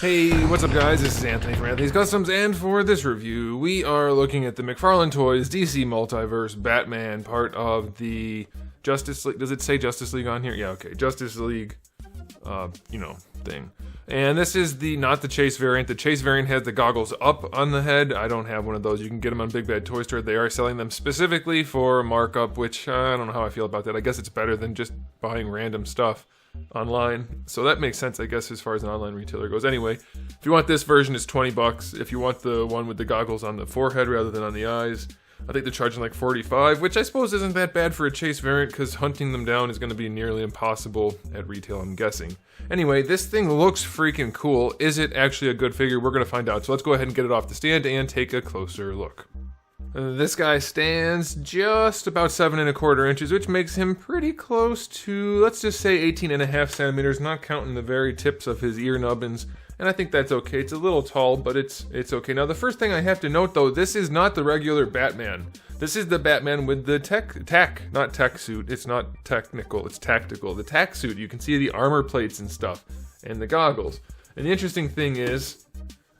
Hey, what's up guys? This is Anthony from Anthony's Customs, and for this review, we are looking at the McFarlane Toys DC Multiverse Batman, part of the Justice League. Does it say Justice League on here? Yeah, okay. Justice League, thing. And this is not the Chase variant. The Chase variant has the goggles up on the head. I don't have one of those. You can get them on Big Bad Toy Store. They are selling them specifically for markup, which I don't know how I feel about that. I guess it's better than just buying random stuff online, so that makes sense, I guess, as far as an online retailer goes. Anyway, if you want this version, it's $20. If you want the one with the goggles on the forehead rather than on the eyes, I think they're charging like $45, which I suppose isn't that bad for a Chase variant, because hunting them down is going to be nearly impossible at retail, I'm guessing. Anyway, this thing looks freaking cool. Is it actually a good figure? We're going to find out, so let's go ahead and get it off the stand and take a closer look. This guy stands just about 7¼ inches, which makes him pretty close to, let's just say, 18½ centimeters, not counting the very tips of his ear nubbins. And I think that's okay. It's a little tall, but it's okay. Now, the first thing I have to note, though, this is not the regular Batman. This is the Batman with the not tech suit. It's not technical, it's tactical. The tack suit, you can see the armor plates and stuff, and the goggles. And the interesting thing is,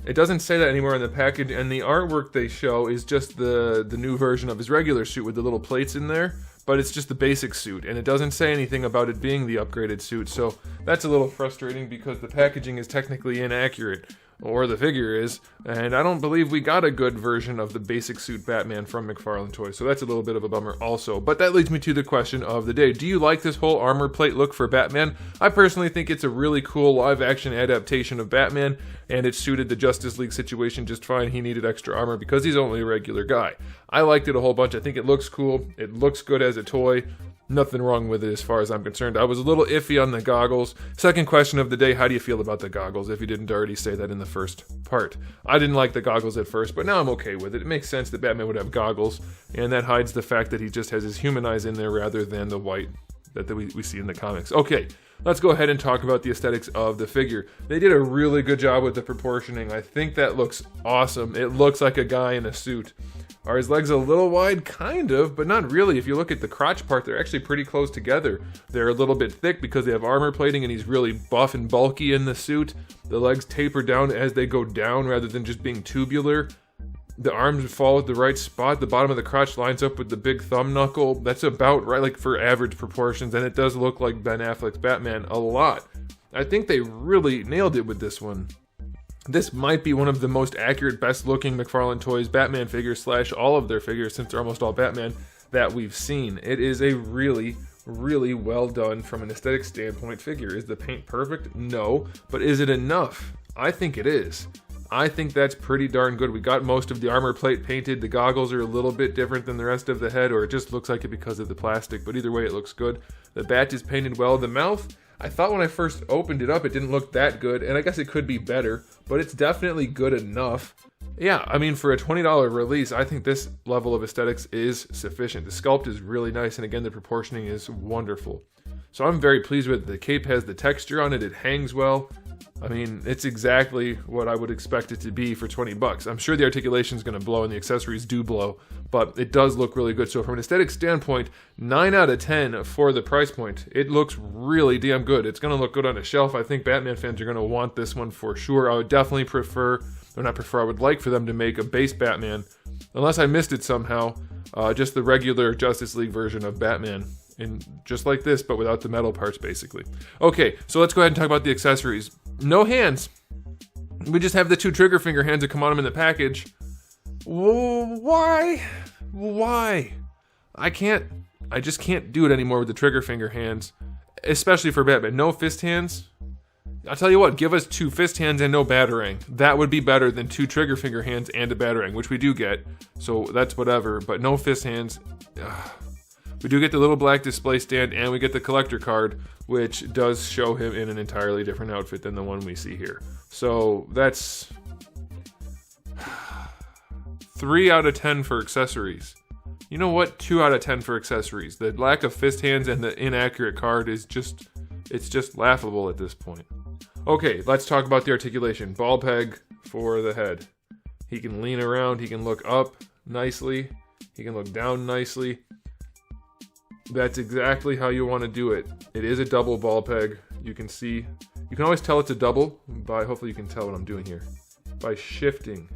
it doesn't say that anywhere in the package, and the artwork they show is just the new version of his regular suit with the little plates in there, but it's just the basic suit, and it doesn't say anything about it being the upgraded suit, so that's a little frustrating because the packaging is technically inaccurate, or the figure is, and I don't believe we got a good version of the basic suit Batman from McFarlane Toys, so that's a little bit of a bummer also. But that leads me to the question of the day. Do you like this whole armor plate look for Batman? I personally think it's a really cool live-action adaptation of Batman, and it suited the Justice League situation just fine. He needed extra armor because he's only a regular guy. I liked it a whole bunch. I think it looks cool. It looks good as a toy. Nothing wrong with it as far as I'm concerned. I was a little iffy on the goggles. Second question of the day, how do you feel about the goggles, if you didn't already say that in the first part? I didn't like the goggles at first, but now I'm okay with it. It makes sense that Batman would have goggles, and that hides the fact that he just has his human eyes in there rather than the white that we see in the comics. Okay, let's go ahead and talk about the aesthetics of the figure. They did a really good job with the proportioning. I think that looks awesome. It looks like a guy in a suit. Are his legs a little wide? Kind of, but not really. If you look at the crotch part, they're actually pretty close together. They're a little bit thick because they have armor plating and he's really buff and bulky in the suit. The legs taper down as they go down rather than just being tubular. The arms fall at the right spot. The bottom of the crotch lines up with the big thumb knuckle. That's about right, like for average proportions, and it does look like Ben Affleck's Batman a lot. I think they really nailed it with this one. This might be one of the most accurate, best-looking McFarlane Toys Batman figures / all of their figures, since they're almost all Batman, that we've seen. It is a really, really well done from an aesthetic standpoint figure. Is the paint perfect? No. But is it enough? I think it is. I think that's pretty darn good. We got most of the armor plate painted. The goggles are a little bit different than the rest of the head, or it just looks like it because of the plastic, but either way it looks good. The bat is painted well. The mouth, I thought when I first opened it up it didn't look that good, and I guess it could be better, but it's definitely good enough. Yeah, I mean, for a $20 release, I think this level of aesthetics is sufficient. The sculpt is really nice, and again, the proportioning is wonderful. So I'm very pleased with it. The cape has the texture on it, it hangs well. I mean, it's exactly what I would expect it to be for $20. I'm sure the articulation is going to blow and the accessories do blow, but it does look really good. So from an aesthetic standpoint, 9 out of 10 for the price point. It looks really damn good. It's going to look good on a shelf. I think Batman fans are going to want this one for sure. I would definitely I would like for them to make a base Batman, unless I missed it somehow, just the regular Justice League version of Batman. And just like this, but without the metal parts, basically. Okay, so let's go ahead and talk about the accessories. No hands. We just have the 2 trigger finger hands that come on them in the package. Why? I just can't do it anymore with the trigger finger hands, especially for Batman. No fist hands. I'll tell you what, give us 2 fist hands and no batarang. That would be better than 2 trigger finger hands and a batarang, which we do get, so that's whatever, but no fist hands. Ugh. We do get the little black display stand, and we get the collector card, which does show him in an entirely different outfit than the one we see here. So that's 3 out of 10 for accessories. You know what? 2 out of 10 for accessories. The lack of fist hands and the inaccurate card is just laughable at this point. Okay, let's talk about the articulation. Ball peg for the head. He can lean around, he can look up nicely, he can look down nicely. That's exactly how you want to do it. It is a double ball peg. You can see You can always tell it's a double by, hopefully you can tell what I'm doing here, by shifting.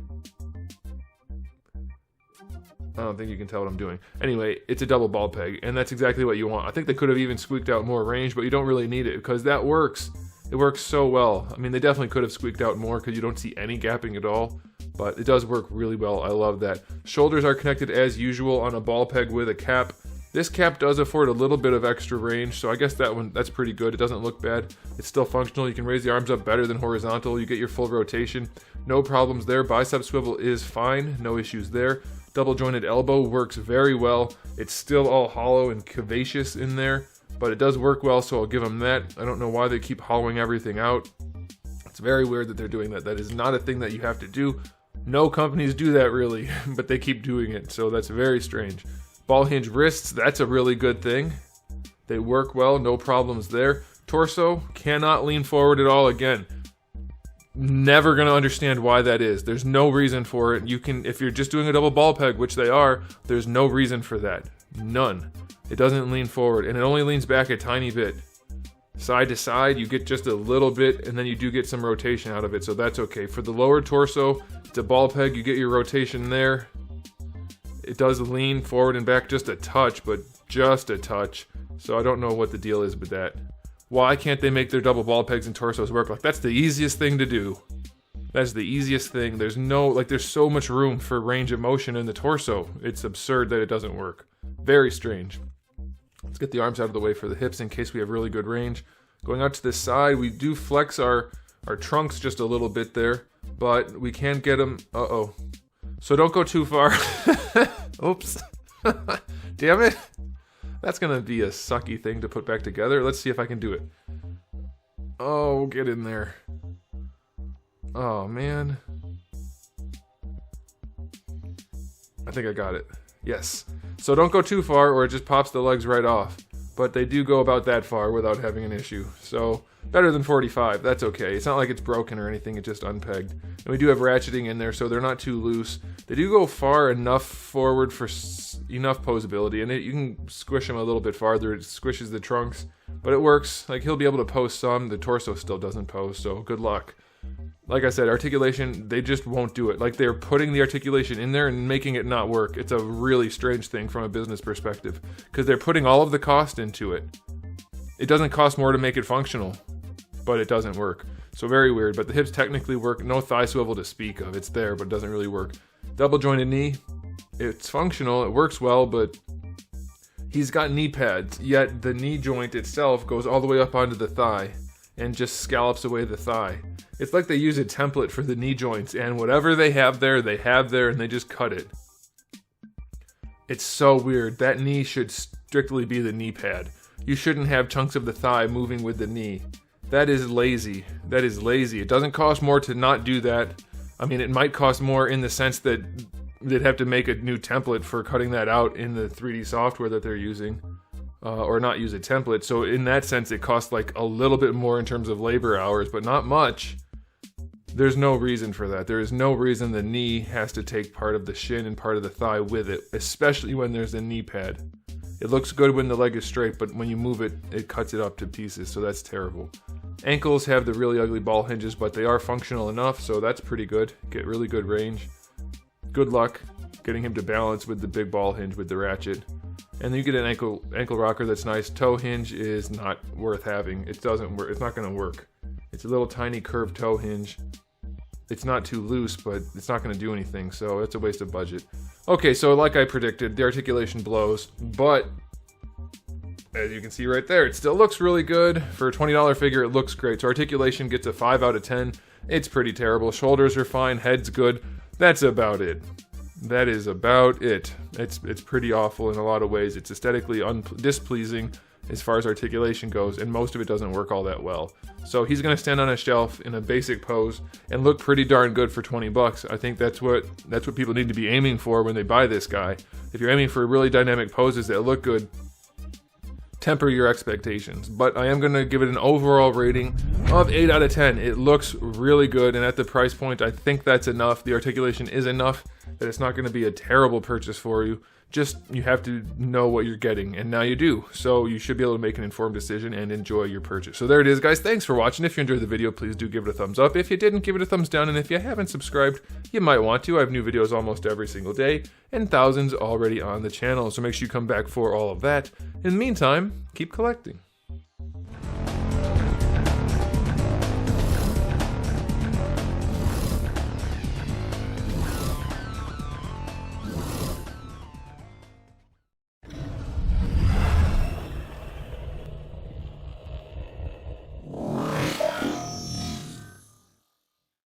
I don't think you can tell what I'm doing. Anyway, it's a double ball peg, and that's exactly what you want. I think they could have even squeaked out more range, but you don't really need it because that works. It works so well. I mean, they definitely could have squeaked out more because you don't see any gapping at all, but it does work really well. I love that. Shoulders are connected as usual on a ball peg with a cap. This cap does afford a little bit of extra range, so I guess that's pretty good. It doesn't look bad. It's still functional. You can raise the arms up better than horizontal. You get your full rotation. No problems there. Bicep swivel is fine. No issues there. Double jointed elbow works very well. It's still all hollow and curvaceous in there, but it does work well, so I'll give them that. I don't know why they keep hollowing everything out. It's very weird that they're doing that. That is not a thing that you have to do. No companies do that really, but they keep doing it, so that's very strange. Ball hinge wrists, that's a really good thing. They work well, no problems there. Torso, cannot lean forward at all again. Never going to understand why that is. There's no reason for it. You can, if you're just doing a double ball peg, which they are, there's no reason for that. None. It doesn't lean forward, and it only leans back a tiny bit. Side to side, you get just a little bit, and then you do get some rotation out of it, so that's okay. For the lower torso, it's a ball peg, you get your rotation there. It does lean forward and back just a touch, but just a touch. So I don't know what the deal is with that. Why can't they make their double ball pegs and torsos work? Like, that's the easiest thing to do. That's the easiest thing. There's so much room for range of motion in the torso. It's absurd that it doesn't work. Very strange. Let's get the arms out of the way for the hips in case we have really good range. Going out to the side, we do flex our trunks just a little bit there, but we can't get them. Uh-oh. So don't go too far. Oops. Damn it. That's going to be a sucky thing to put back together. Let's see if I can do it. Oh, get in there. Oh, man. I think I got it. Yes. So don't go too far or it just pops the legs right off. But they do go about that far without having an issue. So better than 45. That's okay. It's not like it's broken or anything. It's just unpegged. And we do have ratcheting in there, so they're not too loose. They do go far enough forward for enough posability. And you can squish them a little bit farther. It squishes the trunks. But it works. Like, he'll be able to pose some. The torso still doesn't pose, so good luck. Like I said, articulation, they just won't do it. Like, they're putting the articulation in there and making it not work. It's a really strange thing from a business perspective because they're putting all of the cost into it. It doesn't cost more to make it functional, but it doesn't work. So very weird, but the hips technically work. No thigh swivel to speak of. It's there, but it doesn't really work. Double jointed knee, it's functional. It works well, but he's got knee pads, yet the knee joint itself goes all the way up onto the thigh and just scallops away the thigh. It's like they use a template for the knee joints, and whatever they have there, and they just cut it. It's so weird. That knee should strictly be the knee pad. You shouldn't have chunks of the thigh moving with the knee. That is lazy. That is lazy. It doesn't cost more to not do that. I mean, it might cost more in the sense that they'd have to make a new template for cutting that out in the 3D software that they're using. Or not use a template. So in that sense, it costs like a little bit more in terms of labor hours, but not much. There's no reason for that. There is no reason the knee has to take part of the shin and part of the thigh with it, especially when there's a knee pad. It looks good when the leg is straight, but when you move it, it cuts it up to pieces, so that's terrible. Ankles have the really ugly ball hinges, but they are functional enough, so that's pretty good. Get really good range. Good luck getting him to balance with the big ball hinge with the ratchet. And then you get an ankle rocker that's nice. Toe hinge is not worth having. It doesn't work. It's not going to work. It's a little tiny curved toe hinge. It's not too loose, but it's not going to do anything, so it's a waste of budget. Okay, so like I predicted, the articulation blows, but as you can see right there, it still looks really good. For a $20 figure, it looks great. So articulation gets a 5 out of 10. It's pretty terrible. Shoulders are fine. Head's good. That's about it. That is about it. It's pretty awful in a lot of ways. It's aesthetically displeasing as far as articulation goes, and most of it doesn't work all that well. So he's going to stand on a shelf in a basic pose and look pretty darn good for $20. I think that's what people need to be aiming for when they buy this guy. If you're aiming for really dynamic poses that look good, temper your expectations. But I am going to give it an overall rating of 8 out of 10. It looks really good, and at the price point, I think that's enough. The articulation is enough that it's not going to be a terrible purchase for you. Just, you have to know what you're getting, and now you do. So you should be able to make an informed decision and enjoy your purchase. So there it is, guys. Thanks for watching. If you enjoyed the video, please do give it a thumbs up. If you didn't, give it a thumbs down. And if you haven't subscribed, you might want to. I have new videos almost every single day, and thousands already on the channel. So make sure you come back for all of that. In the meantime, keep collecting.